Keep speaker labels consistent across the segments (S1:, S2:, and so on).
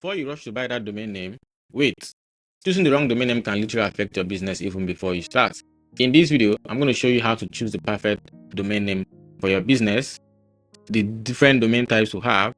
S1: before you rush to buy that domain name, wait. Choosing the wrong domain name can literally affect your business even before you start. In this video, I'm going to show you how to choose the perfect domain name for your business, the different domain types to have,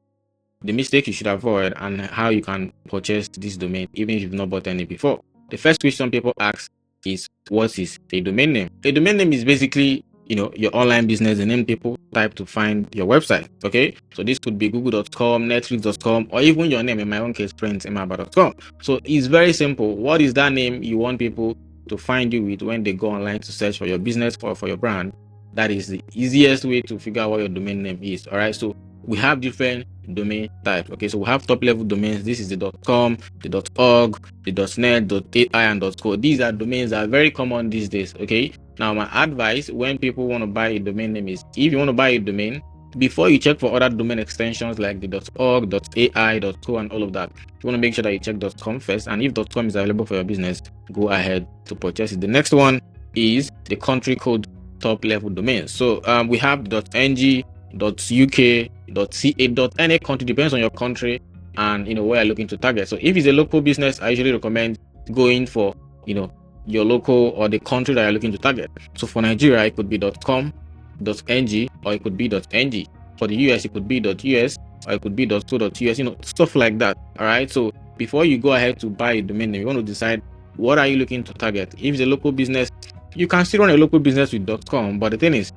S1: the mistakes you should avoid, and how you can purchase this domain even if you've not bought any before. The first question people ask is, what is a domain name? A domain name is basically your online business, the name people type to find your website. Okay, so this could be google.com, netflix.com, or even your name, in my own case, princeemeaba.com. So it's very simple. What is that name you want people to find you with when they go online to search for your business or for your brand? That is the easiest way to figure out what your domain name is. All right, so we have different domain types. Okay, so we have top level domains. This is the .com, the .org, the .net, .ai, and .co. These are domains that are very common these days. Okay, now my advice when people want to buy a domain name is, if you want to buy a domain, before you check for other domain extensions like the .org, .ai, .co, and all of that, you want to make sure that you check .com first. And if .com is available for your business, go ahead to purchase it. The next one is the country code top level domains. So we have .ng, .uk, .ca, any country, depends on your country and where you're looking to target. So if it's a local business, I usually recommend going for your local or the country that you're looking to target. So for Nigeria, it could be .com, .ng, or it could be .ng. For the US, it could be .us, or it could be .co.us, stuff like that. All right, so before you go ahead to buy a domain name, you want to decide what are you looking to target. If it's a local business, you can still run a local business with .com, but the thing is,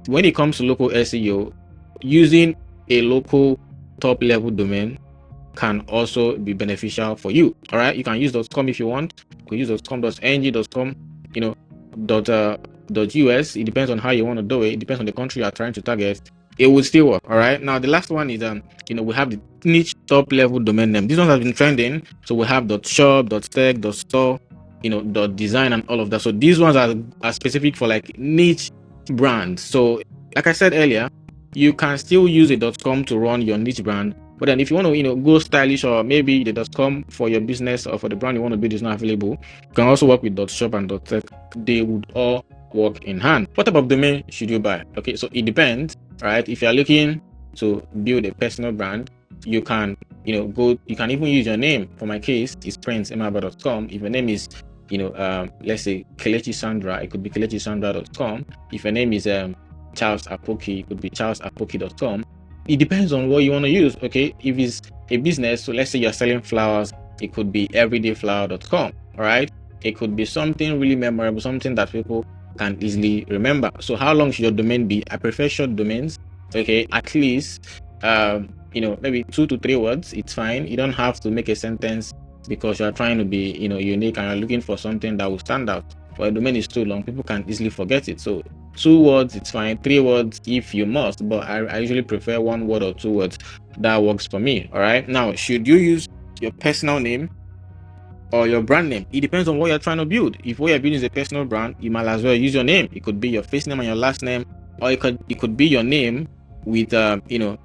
S1: when it comes to local SEO, using a local top level domain can also be beneficial for you. All right, you can use .com if you want. You can use .com, .ng, .com, .us. It depends on how you want to do it. It depends on the country you are trying to target. It will still work. All right, now the last one is we have the niche top level domain name. This one has been trending. So we have .shop, .tech, .store, .design, and all of that. So these ones are specific for like niche brands. So like I said earlier, you can still use a .com to run your niche brand, but then if you want to go stylish, or maybe the .com for your business or for the brand you want to build is not available, you can also work with .shop and .tech. They would all work in hand. What type of domain should you buy? Okay, so it depends. Right, if you're looking to build a personal brand, you can you can even use your name. For my case, it's princeemeaba.com. If your name is let's say Kelechi Sandra, it could be KelechiSandra.com. If your name is Charles Apoki, it could be CharlesApoki.com. It depends on what you want to use. Okay, if it's a business, so let's say you're selling flowers, it could be everydayflower.com. all right, it could be something really memorable, something that people can easily remember. So how long should your domain be? I prefer short domains. Okay, at least maybe 2 to 3 words. It's fine. You don't have to make a sentence because you're trying to be unique and you're looking for something that will stand out. But a domain is too long, people can easily forget it. So 2 words, it's fine. 3 words if you must, but I usually prefer 1 word or 2 words. That works for me. All right, now should you use your personal name or your brand name? It depends on what you're trying to build. If what you're building is a personal brand, you might as well use your name. It could be your first name and your last name, or it could be your name with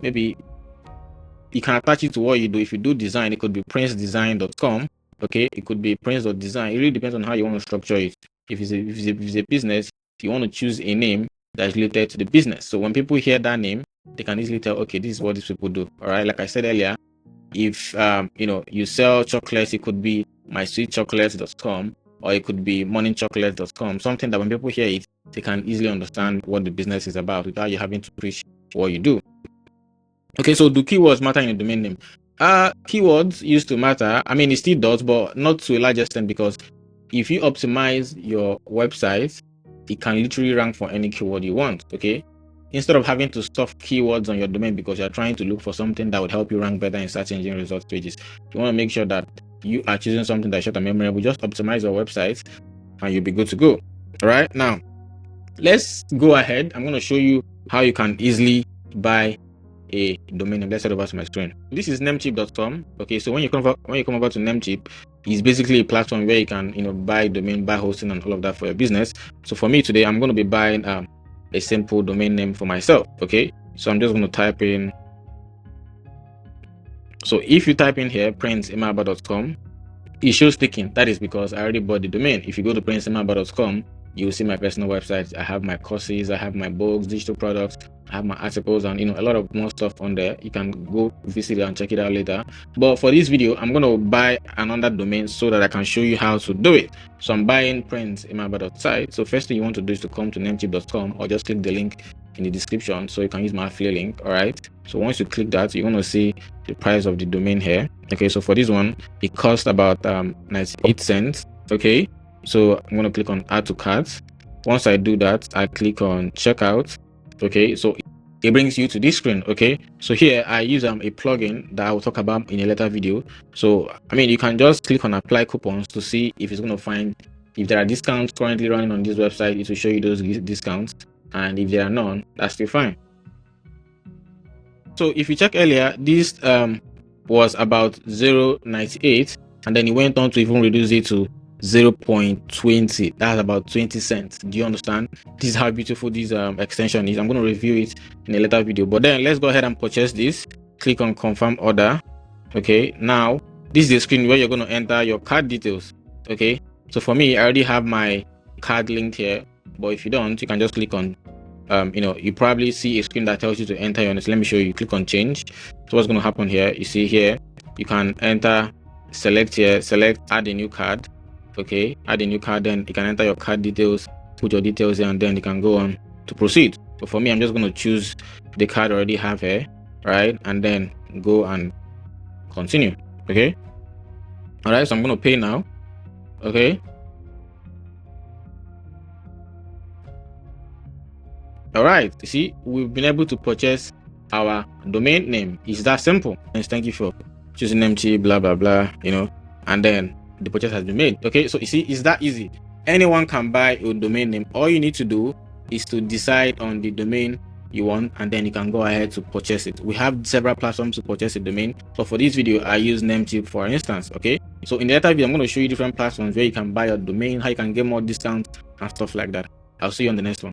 S1: maybe you can attach it to what you do. If you do design, it could be princedesign.com. okay, it could be prince.design. It really depends on how you want to structure it. If it's a business, you want to choose a name that's related to the business. So when people hear that name, they can easily tell, okay, this is what these people do. All right, like I said earlier, if you sell chocolates, it could be mysweetchocolates.com, or it could be morningchocolate.com. Something that when people hear it, they can easily understand what the business is about without you having to preach what you do. Okay, so do keywords matter in a domain name? Keywords used to matter. I mean, it still does, but not to a large extent, because if you optimize your website, it can literally rank for any keyword you want. Okay, instead of having to stuff keywords on your domain because you're trying to look for something that would help you rank better in search engine results pages, you want to make sure that you are choosing something that's short and memorable. Just optimize your website and you'll be good to go. All right, now let's go ahead. I'm going to show you how you can easily buy a domain name. Let's head over to my screen. This is namecheap.com. okay, so when you come over to Namecheap, it's basically a platform where you can buy domain, buy hosting, and all of that for your business. So for me today, I'm going to be buying a simple domain name for myself. Okay, so I'm just going to type in, so if you type in here princeemeaba.com, it shows ticking. That is because I already bought the domain. If you go to princeemeaba.com, you'll see my personal website. I have my courses, I have my books, digital products, I have my articles and a lot of more stuff on there. You can go visit it and check it out later. But for this video, I'm going to buy another domain so that I can show you how to do it. So I'm buying princeemeaba.site. So first thing you want to do is to come to namecheap.com or just click the link in the description so you can use my affiliate link. All right, so once you click that, you're going to see the price of the domain here. Okay, so for this one, it costs about 98 cents. Okay, so I'm going to click on add to cart. Once I do that, I click on checkout. Okay, so it brings you to this screen. Okay, so here I use a plugin that I will talk about in a later video. So I mean, you can just click on apply coupons to see if it's going to find if there are discounts currently running on this website. It will show you those discounts, and if there are none, that's still fine. So if you check earlier, this was about 0.98, and then it went on to even reduce it to 0.20. That's about 20 cents. Do you understand? This is how beautiful this extension is. I'm going to review it in a later video, but then let's go ahead and purchase this. Click on confirm order. Okay, now this is the screen where you're going to enter your card details. Okay, so for me, I already have my card linked here, but if you don't, you can just click on you probably see a screen that tells you to enter your name. Let me show you. Click on change. So what's going to happen here, you see here, you can enter, select here, select add a new card. Okay, add a new card, then you can enter your card details, put your details here, and then you can go on to proceed. So for me, I'm just going to choose the card I already have here, right, and then go and continue. Okay, all right, so I'm going to pay now. Okay, all right, you see, we've been able to purchase our domain name. It's that simple. And thank you for choosing Namecheap, blah blah blah, and then the purchase has been made. Okay, so you see, it's that easy. Anyone can buy a domain name. All you need to do is to decide on the domain you want, and then you can go ahead to purchase it. We have several platforms to purchase a domain, but for this video I use Namecheap for instance. Okay, so in the other video I'm going to show you different platforms where you can buy a domain, how you can get more discounts and stuff like that. I'll see you on the next one.